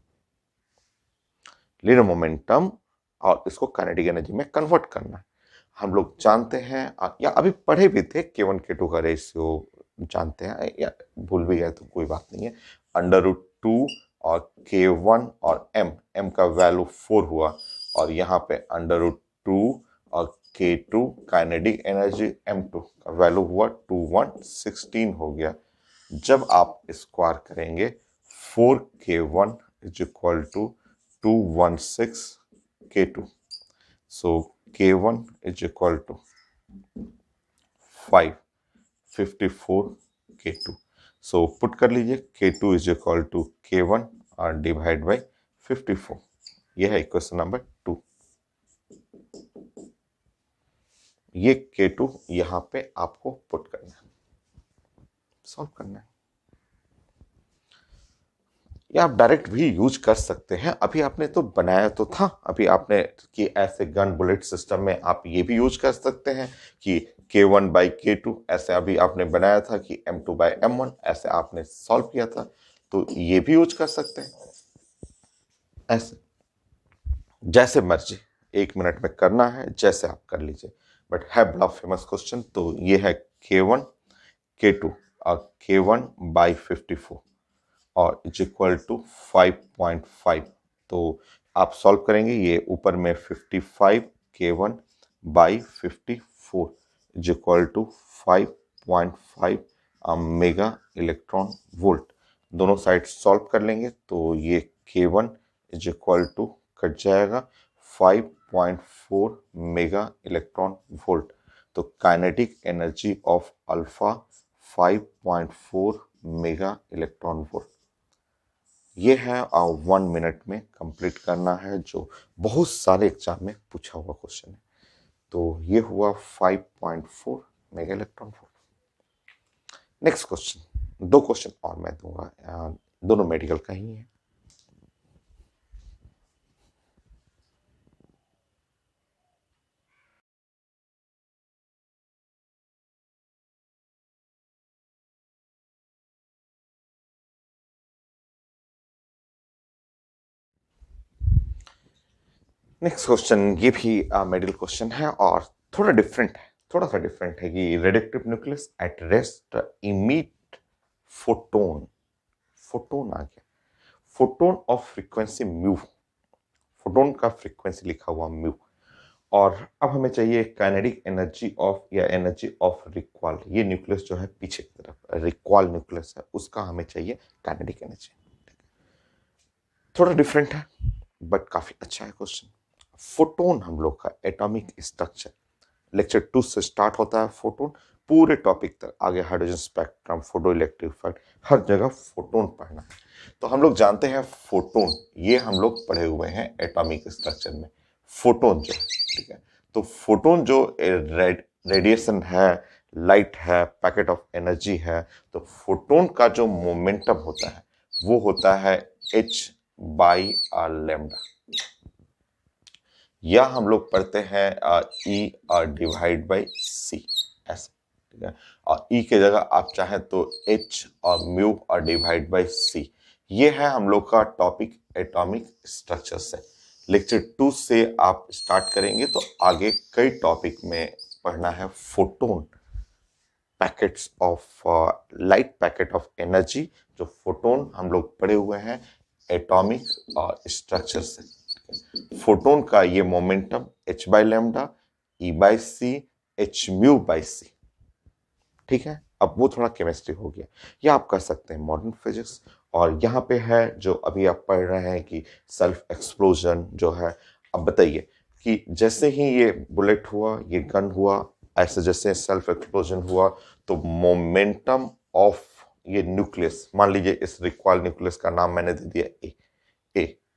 Speaker 1: लीनियर मोमेंटम और इसको काइनेटिक एनर्जी में कन्वर्ट करना है। हम लोग जानते हैं या अभी पढ़े भी थे, K1 K2 का रेशियो जानते हैं, या भूल भी गए तो कोई बात नहीं है। √2 और K1 और m का वैल्यू 4 हुआ, और यहाँ पे √2 और K2 काइनेटिक एनर्जी m2 का वैल्यू हुआ 2116 हो गया। जब आप स्क्वायर करेंगे 4K1 is equal to 216 K2, so K1 is equal to 554 K2। so put कर लीजिए K2 is equal to K1 और डिवाइड बाई 54। यह है इक्वेशन नंबर 2। ये K2 यहां पे आपको पुट करना है, सॉल्व करना है, या आप डायरेक्ट भी यूज कर सकते हैं। अभी आपने तो बनाया तो था, अभी आपने कि ऐसे गन बुलेट सिस्टम में आप ये भी यूज कर सकते हैं कि K1 बाई K2, ऐसे अभी आपने बनाया था कि M2 बाई M1, ऐसे आपने सॉल्व किया था, तो ये भी यूज कर सकते हैं। ऐसे जैसे मर्जी 1 मिनट में करना है, जैसे आप कर लीजिए, बट है बड़ा फेमस क्वेश्चन। तो ये है K1 K2 और K1 बाई 54 और इज इक्वल टू 5.5। तो आप सॉल्व करेंगे, ये ऊपर में 55 K1 by 54 is equal to 5.5 mega electron volt. दोनों साइड सॉल्व कर लेंगे तो ये K1 is equal to cut जाएगा 5.4 मेगा इलेक्ट्रॉन वोल्ट। तो kinetic energy of alpha 5.4 mega electron volt. ये है 1 मिनट में कंप्लीट करना है, जो बहुत सारे एग्जाम में पूछा हुआ क्वेश्चन है। तो ये हुआ 5.4 mega electron volt. Next question, 2 question और मैं दूंगा, दोनों मेडिकल का ही है। नेक्स्ट क्वेश्चन ये भी मेडिकल क्वेश्चन है और थोड़ा डिफरेंट है, थोड़ा सा डिफरेंट है कि radioactive nucleus at rest emit photon, photon आ गया, photon of frequency mu, photon का फ्रीक्वेंसी लिखा हुआ म्यू, और अब हमें चाहिए काइनेटिक एनर्जी ऑफ या एनर्जी ऑफ रिक्वाल। ये न्यूक्लियस जो है पीछे की तरफ रिक्वाल न्यूक्लियस है, उसका हमें चाहिए काइनेटिक एनर्जी। थोड़ा डिफरेंट है बट काफी अच्छा है क्वेश्चन। फोटोन हम लोग का एटॉमिक स्ट्रक्चर, लेक्चर 2 से स्टार्ट होता है फोटोन, पूरे टॉपिक तक आगे hydrogen spectrum, photo electric effect, हर जगह फोटोन पढ़ना है। तो हम लोग जानते हैं फोटोन, ये हम लोग पढ़े हुए हैं एटॉमिक स्ट्रक्चर में, फोटोन जो है, ठीक है। तो फोटोन जो रेडिएशन है लाइट है, पैकेट ऑफ एनर्जी है, तो फोटोन का जो मोमेंटम होता है वो होता है h बाई आर लैम्डा, या हम लोग पढ़ते हैं E डिवाइड बाई सी, ऐसे, ठीक है। और E के जगह आप चाहें तो H और म्यू और डिवाइड बाई सी। ये है हम लोग का टॉपिक एटॉमिक स्ट्रक्चर से। लेक्चर 2 से आप स्टार्ट करेंगे तो आगे कई टॉपिक में पढ़ना है photon, packets of light, packet of energy, जो फोटोन हम लोग पढ़े हुए हैं एटॉमिक स्ट्रक्चर से। फोटोन का ये momentum h by lambda, E by c, h mu by c, ठीक है। अब वो थोड़ा केमिस्ट्री हो गया, या आप कर सकते हैं मॉडर्न फिजिक्स। और यहाँ पे है जो अभी आप पढ़ रहे हैं कि सेल्फ एक्सप्लोजन जो है। अब बताइए कि जैसे ही ये बुलेट हुआ, ये गन हुआ, ऐसे जैसे सेल्फ एक्सप्लोजन हुआ, तो मोमेंटम ऑफ ये न्यूक्लियस, मान लीजिए इस रिकॉइल न्यूक्लियस का नाम मैंने दे दिया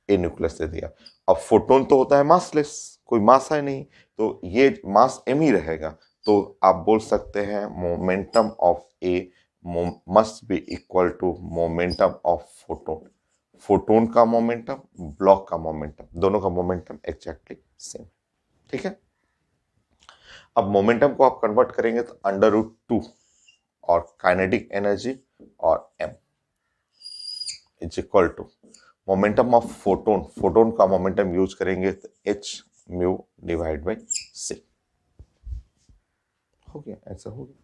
Speaker 1: ए न्यूक्लियस दे दिया। अब फोटोन तो होता है मासलेस, कोई मास है नहीं, तो ये मास m ही रहेगा। तो आप बोल सकते हैं momentum of A must be equal to momentum of photon. Photon का मोमेंटम, ब्लॉक का मोमेंटम, दोनों का मोमेंटम एग्जैक्टली सेम, ठीक है। अब मोमेंटम को आप कन्वर्ट करेंगे तो √2 और काइनेटिक एनर्जी और m is equal to momentum of photon, photon का मोमेंटम यूज करेंगे तो h mu divide by c. हो गया, ऐसा हो गया।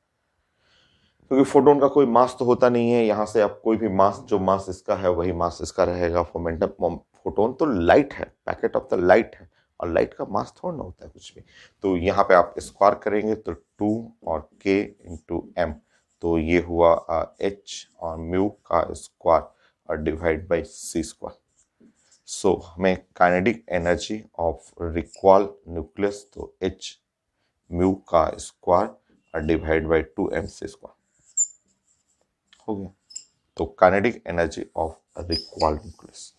Speaker 1: क्योंकि फोटोन का कोई मास तो होता नहीं है, यहां से आप कोई भी मास, जो मास इसका है वही मास इसका रहेगा। मोमेंटम, फोटोन तो लाइट है, पैकेट ऑफ द लाइट है, और लाइट का मास थोड़ा ना होता है कुछ भी। तो यहाँ पे आप स्क्वायर करेंगे तो 2 और k इंटू m, तो ये हुआ h और म्यू का स्क्वायर और divide by c square. So हमें kinetic energy of recoil nucleus तो h म्यू का स्क्वायर और divide by 2m c square हो गया। तो kinetic energy of recoil nucleus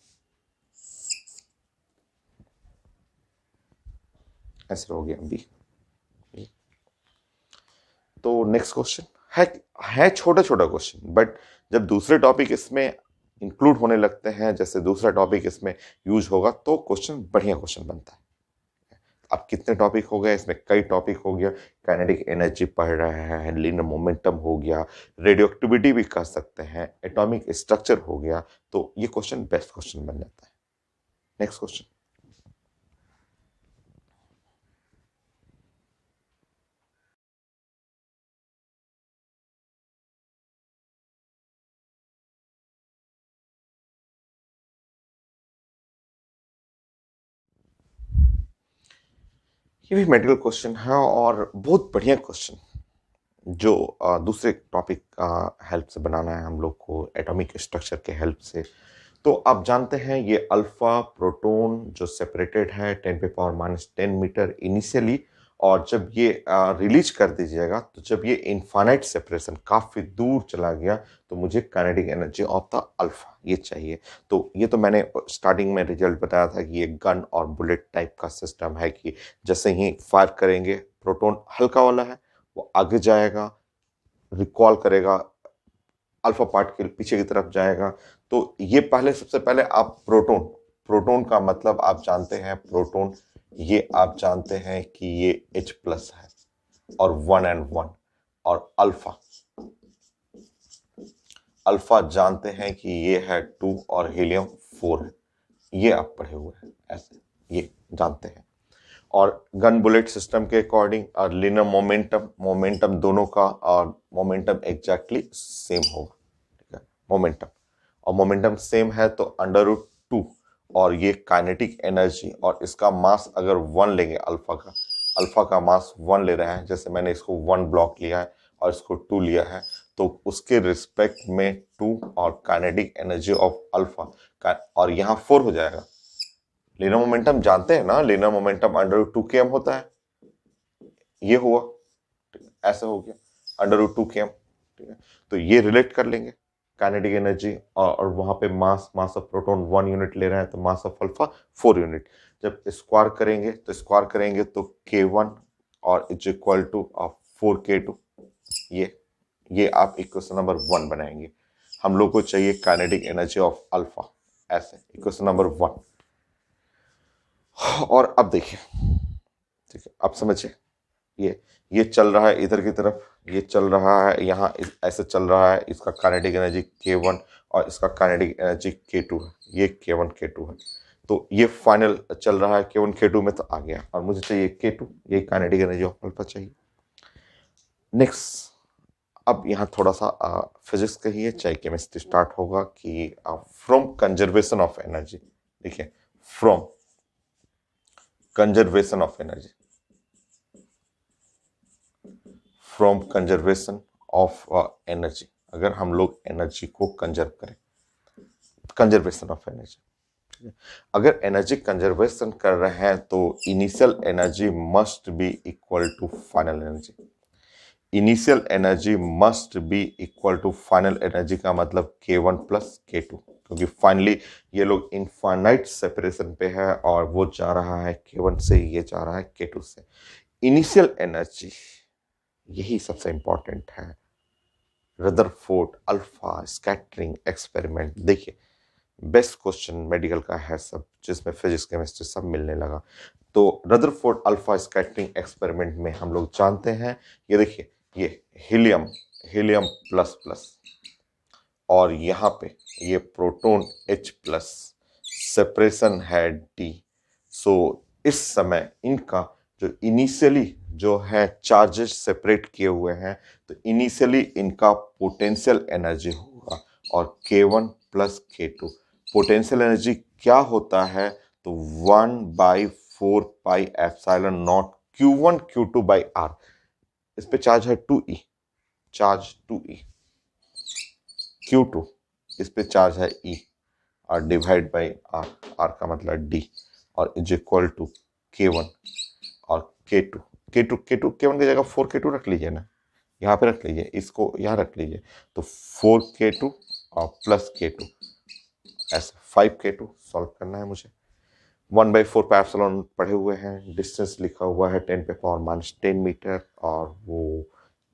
Speaker 1: ऐसे हो गया बी। तो नेक्स्ट क्वेश्चन है छोटा छोटा क्वेश्चन, बट जब दूसरे टॉपिक इसमें इंक्लूड होने लगते हैं, जैसे दूसरा टॉपिक इसमें यूज होगा, तो क्वेश्चन बढ़िया क्वेश्चन बनता है। अब कितने टॉपिक हो गए इसमें, कई टॉपिक हो गया। काइनेटिक एनर्जी पढ़ रहे हैं, लीनियर मोमेंटम हो गया, रेडियो एक्टिविटी भी कर सकते हैं, एटॉमिक स्ट्रक्चर हो गया, तो ये क्वेश्चन बेस्ट क्वेश्चन बन जाता है। नेक्स्ट क्वेश्चन, ये भी मेडिकल क्वेश्चन है और बहुत बढ़िया क्वेश्चन, जो दूसरे टॉपिक हेल्प से बनाना है हम लोग को, एटॉमिक स्ट्रक्चर के हेल्प से। तो आप जानते हैं ये अल्फा प्रोटॉन जो सेपरेटेड है 10⁻⁻10 मीटर इनिशियली, और जब ये रिलीज कर दीजिएगा, तो जब ये इनफाइनाइट सेपरेशन काफी दूर चला गया, तो मुझे kinetic energy of the alpha ये चाहिए। तो ये तो मैंने स्टार्टिंग में रिजल्ट बताया था कि ये गन और बुलेट टाइप का सिस्टम है कि जैसे ही फायर करेंगे, प्रोटॉन हल्का वाला है, वो आगे जाएगा, रिकॉल करेगा, अल्फा पार्ट के पीछे की तरफ जाएगा। तो ये पहले, सबसे पहले आप प्रोटॉन, प्रोटॉन का मतलब आप जानते हैं, प्रोटॉन ये आप जानते हैं कि ये H+ है और 1 और अल्फा, अल्फा जानते हैं कि ये है 2 और हीलियम 4 है, ये आप पढ़े हुए हैं, ऐसे ये जानते हैं। और गन बुलेट सिस्टम के अकॉर्डिंग और लीनियर मोमेंटम, मोमेंटम दोनों का और मोमेंटम एग्जैक्टली सेम होगा, ठीक है। मोमेंटम और मोमेंटम सेम है तो √2, और ये काइनेटिक एनर्जी और इसका मास अगर 1 लेंगे, अल्फा का मास 1 ले रहे हैं, जैसे मैंने इसको 1 ब्लॉक लिया है और इसको 2 लिया है, तो उसके रिस्पेक्ट में 2 और काइनेटिक एनर्जी ऑफ अल्फा, और यहाँ 4 हो जाएगा। लीनियर मोमेंटम जानते हैं ना, लीनियर मोमेंटम √2km होता है, ये हुआ, ऐसे हो गया √2km, ठीक है। तो ये रिलेट कर लेंगे काइनेटिक एनर्जी, और वहां पे मास ऑफ प्रोटॉन 1 यूनिट ले रहे हैं, तो मास ऑफ अल्फा 4 यूनिट। जब स्क्वायर करेंगे तो K1 और इज इक्वल टू 4K2, ये आप इक्वेशन नंबर 1 बनाएंगे। हम लोग को चाहिए काइनेटिक एनर्जी ऑफ अल्फा, ऐसे इक्वेशन नंबर 1। और अब देखिए, ठीक है, अब समझिए, ये चल रहा है इधर की तरफ, ये चल रहा है यहाँ ऐसे चल रहा है, इसका काइनेटिक एनर्जी K1 और इसका काइनेटिक एनर्जी K2 है, ये K1 K2 है। तो ये फाइनल चल रहा है K1 K2 में, तो आ गया, और मुझे चाहिए K2, ये काइनेटिक एनर्जी ऑफ अल्फा चाहिए। नेक्स्ट, अब यहाँ थोड़ा सा फिजिक्स का ही है, चाहे केमिस्ट्री स्टार्ट होगा कि फ्रॉम कंजर्वेशन ऑफ एनर्जी। देखिए, from conservation of energy, from conservation of energy, अगर हम लोग एनर्जी को कंजर्व करें, कंजर्वेशन ऑफ एनर्जी, अगर एनर्जी कंजर्वेशन कर रहे हैं तो initial energy must be equal to final energy. Initial energy must be equal to final energy का मतलब K1 प्लस K2, क्योंकि फाइनली ये लोग इनफाइनाइट सेपरेशन पे है और वो जा रहा है K1 से, ये जा रहा है K2 से। इनिशियल एनर्जी, यही सबसे इंपॉर्टेंट है। रदरफोर्ड अल्फा स्कैटरिंग एक्सपेरिमेंट, देखिए बेस्ट क्वेश्चन मेडिकल का है सब, जिसमें फिजिक्स केमिस्ट्री सब मिलने लगा। तो रदरफोर्ड अल्फा स्कैटरिंग एक्सपेरिमेंट में हम लोग जानते हैं, ये देखिए, ये हीलियम प्लस प्लस, और यहाँ पे ये प्रोटॉन H प्लस, सेपरेशन है D। सो इस समय इनका जो इनिशियली जो है चार्जेस सेपरेट किए हुए हैं, तो इनिशियली इनका पोटेंशियल एनर्जी होगा, और K1 plus K2। Potential energy क्या होता है, तो 1/4 pi epsilon not Q1 Q2 by R। इस पे चार्ज है 2E, चार्ज 2E, Q2 इस पे चार्ज है E, और डिवाइड बाई R, R का मतलब D, और इज इक्वल टू K1 और K2। K1 की जगह 4K2 रख लीजिए ना, यहाँ पे रख लीजिए, इसको यहाँ रख लीजिए, तो 4K2 और प्लस K2, ऐसे 5K2 सॉल्व करना है मुझे। 1/4 पे एप्सिलॉन पढ़े हुए हैं, डिस्टेंस लिखा हुआ है 10 पे पावर माइनस 10 मीटर, और वो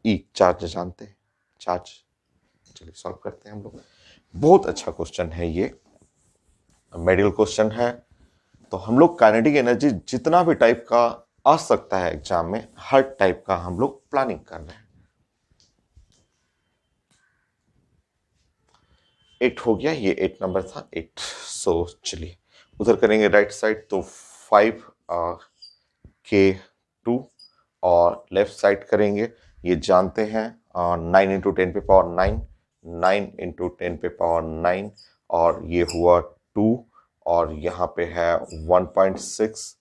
Speaker 1: ई चार्ज जानते हैं, चार्ज। चलिए सॉल्व करते हैं हम लोग। बहुत अच्छा क्वेश्चन है ये, मेडिकल क्वेश्चन है। तो हम लोग काइनेटिक एनर्जी जितना भी टाइप का आ सकता है एग्जाम में, हर टाइप का हम लोग प्लानिंग कर रहे हैं। 8 हो गया, ये 8 नंबर था, 8। सो चलिए उधर करेंगे राइट साइड, तो 5K2, और लेफ्ट साइड करेंगे, ये जानते हैं 9 इंटू 10 पे पावर 9, 9 इंटू 10 पे पावर 9, और ये हुआ 2, और यहाँ पे है 1.6,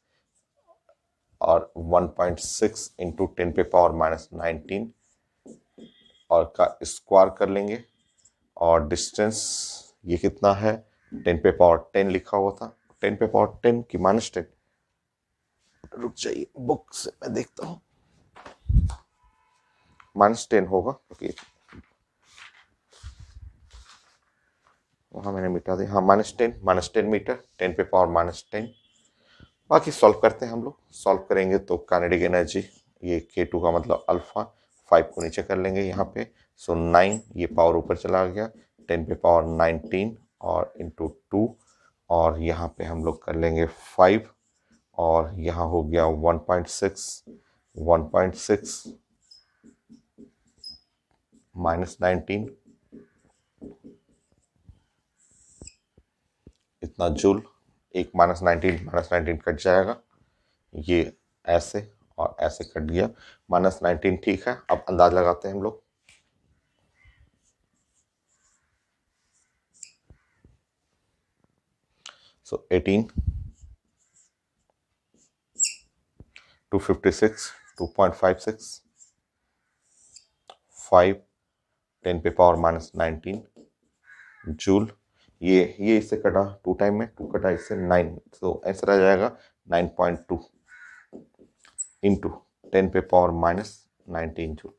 Speaker 1: और 1.6 इंटू 10 पे पावर माइनस 19, और का स्क्वायर कर लेंगे, और डिस्टेंस ये कितना है, 10 पे पावर 10 लिखा हुआ था, 10 पे पावर 10 की माइनस 10, रुक जाइए बुक से मैं देखता हूँ, -10 होगा, क्योंकि वहाँ मैंने मिटा दिया, हाँ -10 मीटर, 10 पे पावर -10। बाकी सॉल्व करते हैं हम लोग, सॉल्व करेंगे तो काइनेटिक एनर्जी, ये K2 का मतलब अल्फा, 5 को नीचे कर लेंगे यहाँ पे, सो 9, ये पावर ऊपर चला गया, 10 पे पावर 19 और इंटू 2, और यहाँ पे हम लोग कर लेंगे 5, और यहाँ हो गया 1.6 माइनस 19, इतना जूल, एक -19 कट जाएगा, ये ऐसे और ऐसे कट गया, -19 ठीक है। अब अंदाज लगाते हैं हम लोग, सो 18, 256, 2.56, 5, 10 पे पावर -19 जूल। ये इससे कटा 2 टाइम में, 2 कटा इससे 9, तो ऐसा रह जाएगा 9.2 इंटू 10 पे पावर -19 जूल।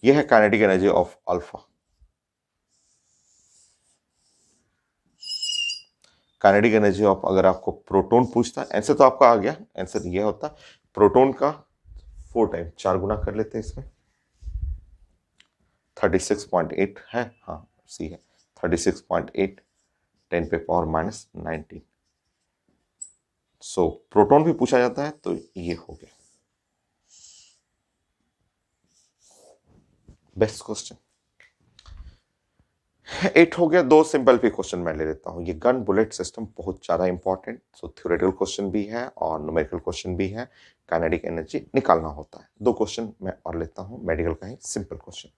Speaker 1: ये है kinetic energy of alpha. Kinetic energy of, अगर आपको प्रोटॉन पूछता है, आंसर तो आपका आ गया, आंसर ये होता प्रोटॉन का 4 टाइम, 4 गुना कर लेते हैं इसमें, 36.8 है, हाँ सी है, 36.8 10 पे पावर माइनस 19। सो प्रोटॉन भी पूछा जाता है तो ये हो गया बेस्ट क्वेश्चन। 8 हो गया। दो सिंपल भी क्वेश्चन मैं ले लेता हूँ। ये गन बुलेट सिस्टम बहुत ज़्यादा इंपॉर्टेंट, सो थ्योरेटिकल क्वेश्चन भी है और न्यूमेरिकल क्वेश्चन भी है, काइनेटिक एनर्जी निकालना होता है। दो क्वेश्चन मैं और लेता हूँ, मेडिकल का ही सिंपल क्वेश्चन।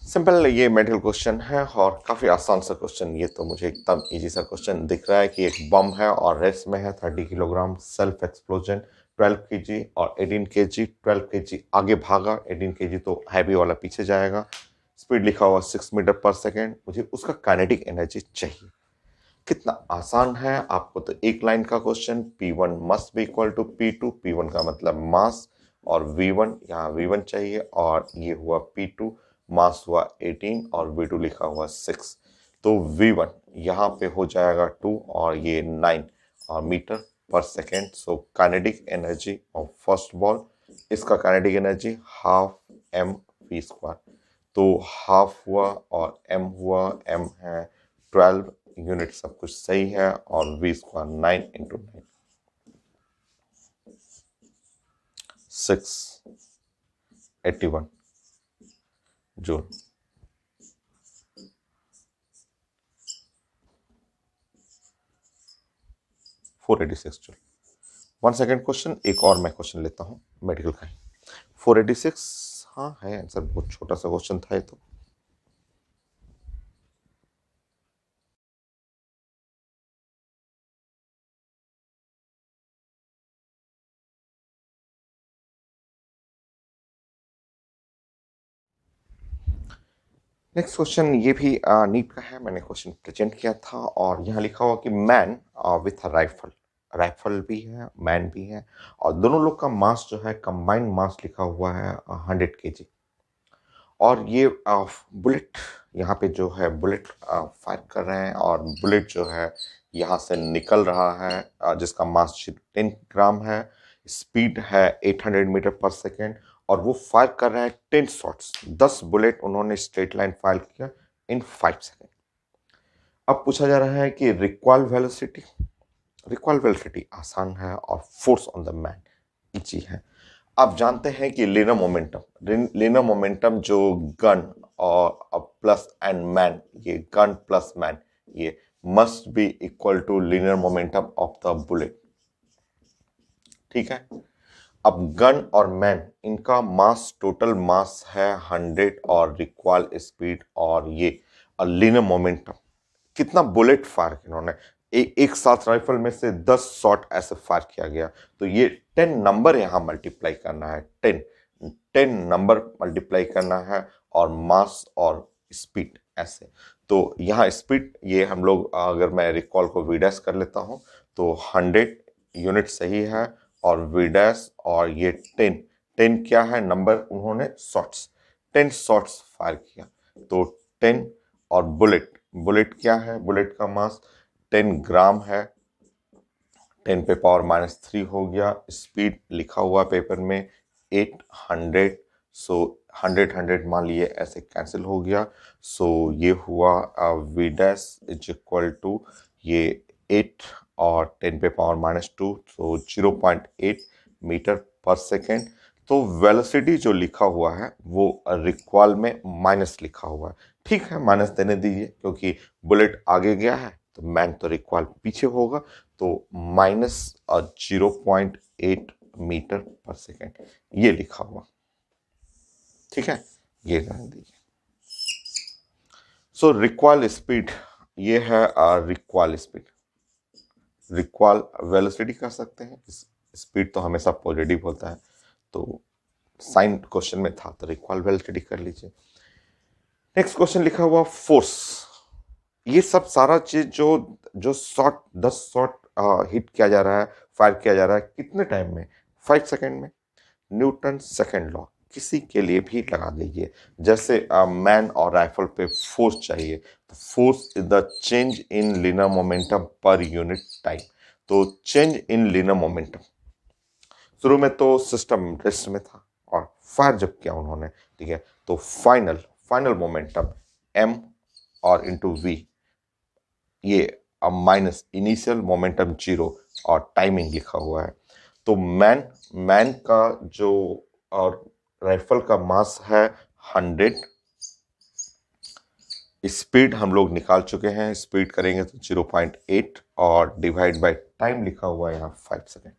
Speaker 1: सिंपल ये मेडिकल क्वेश्चन है और काफ़ी आसान सा क्वेश्चन। ये तो मुझे एकदम इजी सा क्वेश्चन दिख रहा है कि एक बम है और रेस्ट में है 30 किलोग्राम, सेल्फ एक्सप्लोजन 12 केजी और 18 केजी। 12 केजी आगे भागा, 18 केजी तो हैवी वाला पीछे जाएगा। स्पीड लिखा हुआ 6 मीटर पर सेकेंड। मुझे उसका काइनेटिक एनर्जी चाहिए। कितना आसान है, आपको तो एक लाइन का question, P1 must be equal to P2। P1 का मतलब मास और V1, यहाँ V1 चाहिए और ये हुआ P2, मास हुआ 18 और V2 लिखा हुआ 6। तो V1 यहाँ पे हो जाएगा 2 और ये 9 और metre per second. So kinetic energy of first ball, इसका काइनेटिक एनर्जी हाफ mv²। तो हाफ हुआ और m हुआ, m है 12 यूनिट, सब कुछ सही है और v² 9 into 9 681 joule. 486 joule. 1 second question, एक और मैं क्वेश्चन लेता हूँ मेडिकल का ही। 486 हाँ है आंसर, बहुत छोटा सा क्वेश्चन था ये तो। नेक्स्ट क्वेश्चन ये भी नीट का है। मैंने क्वेश्चन प्रेजेंट किया था और यहाँ लिखा हुआ कि मैन विथ राइफल, राइफल भी है मैन भी है और दोनों लोग का मास जो है कंबाइंड मास लिखा हुआ है 100 केजी। और ये बुलेट यहाँ पे जो है बुलेट फायर कर रहे हैं और बुलेट जो है यहाँ से निकल रहा है जिसका मास 10 ग्राम है, स्पीड है 800 मीटर पर सेकेंड और वो फायर कर रहे हैं 10 शॉट्स। 10 बुलेट उन्होंने स्ट्रेट लाइन फायर किया इन 5 सेकेंड। अब पूछा जा रहा है कि रिक्वायल वेलोसिटी। रिक्वायल वेलोसिटी आसान है और force on the man easy है। आप जानते हैं कि लीनियर मोमेंटम जो गन और प्लस एंड मैन, ये गन प्लस मैन, ये must be equal to linear momentum of the bullet. ठीक है, अब गन और मैन इनका मास, टोटल मास है 100 और रिक्वायल स्पीड और ये लीनियर मोमेंटम। कितना बुलेट फायर इन्होंने एक साथ राइफल में से 10 शॉट ऐसे फायर किया गया, तो ये 10 नंबर यहाँ मल्टीप्लाई करना है, 10 नंबर मल्टीप्लाई करना है और मास और स्पीड ऐसे। तो यहाँ स्पीड ये हम लोग अगर मैं रिकॉल को वी डैश कर लेता हूँ तो 100 यूनिट सही है और वी डैश और ये 10 क्या है नंबर, उन्होंने शॉट्स 10 शॉट्स फायर किया तो 10 और बुलेट क्या है, बुलेट का मास 10 ग्राम है, 10 पे पावर -3 हो गया। स्पीड लिखा हुआ पेपर में 800, सो 100 मान लिए ऐसे कैंसिल हो गया। सो ये हुआ v dash is equal to ये 8 और 10 पे power -2, so 0.8 metre per second. तो वेलोसिटी जो लिखा हुआ है वो रिक्वाल में माइनस लिखा हुआ है। ठीक है, माइनस देने दीजिए क्योंकि बुलेट आगे गया है तो मैन तो रिक्वाल पीछे होगा, तो -0.8 मीटर पर सेकेंड ये लिखा हुआ। ठीक है, ये रहने दीजिए। सो रिक्वाल स्पीड ये है रिक्वाल स्पीड। रिक्वाल वेलोसिटी कर सकते हैं, स्पीड तो हमेशा पॉजिटिव होता है, तो साइन क्वेश्चन में था तो रिक्वाल वेलोसिटी कर लीजिए। नेक्स्ट क्वेश्चन लिखा हुआ फोर्स। ये सब सारा चीज जो जो शॉट 10 शॉट हिट किया जा रहा है, फायर किया जा रहा है कितने टाइम में, 5 सेकेंड में। न्यूटन सेकेंड लॉ, किसी के लिए भी लगा दीजिए। जैसे मैन और राइफल पे फोर्स चाहिए, तो force is the change in linear momentum per unit time. तो चेंज इन लीनियर मोमेंटम, शुरू में तो सिस्टम रेस्ट में था और फायर जब किया उन्होंने, ठीक है, तो फाइनल फाइनल मोमेंटम m और इंटू v, ये अब माइनस इनिशियल मोमेंटम 0 और टाइमिंग लिखा हुआ है। तो मैन मैन का जो और राइफल का मास है 100, स्पीड हम लोग निकाल चुके हैं, स्पीड करेंगे तो 0.8 और डिवाइड बाय टाइम लिखा हुआ है यहाँ 5 सेकेंड,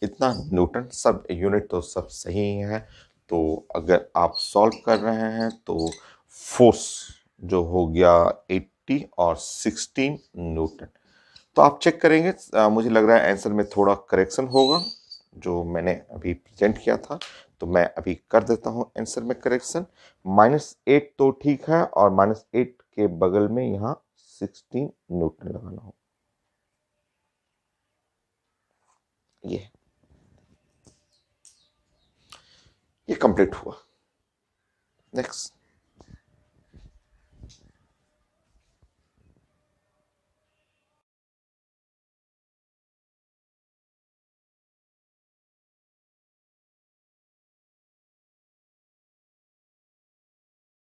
Speaker 1: इतना न्यूटन। सब यूनिट तो सब सही ही है। तो अगर आप सॉल्व कर रहे हैं तो फोर्स जो हो गया 80 और 16 न्यूटन। तो आप चेक करेंगे, मुझे लग रहा है आंसर में थोड़ा करेक्शन होगा जो मैंने अभी प्रेजेंट किया था, तो मैं अभी कर देता हूं आंसर में करेक्शन। -8 तो ठीक है और -8 के बगल में यहाँ 16 न्यूटन लगाना हो। ये कंप्लीट हुआ। नेक्स्ट।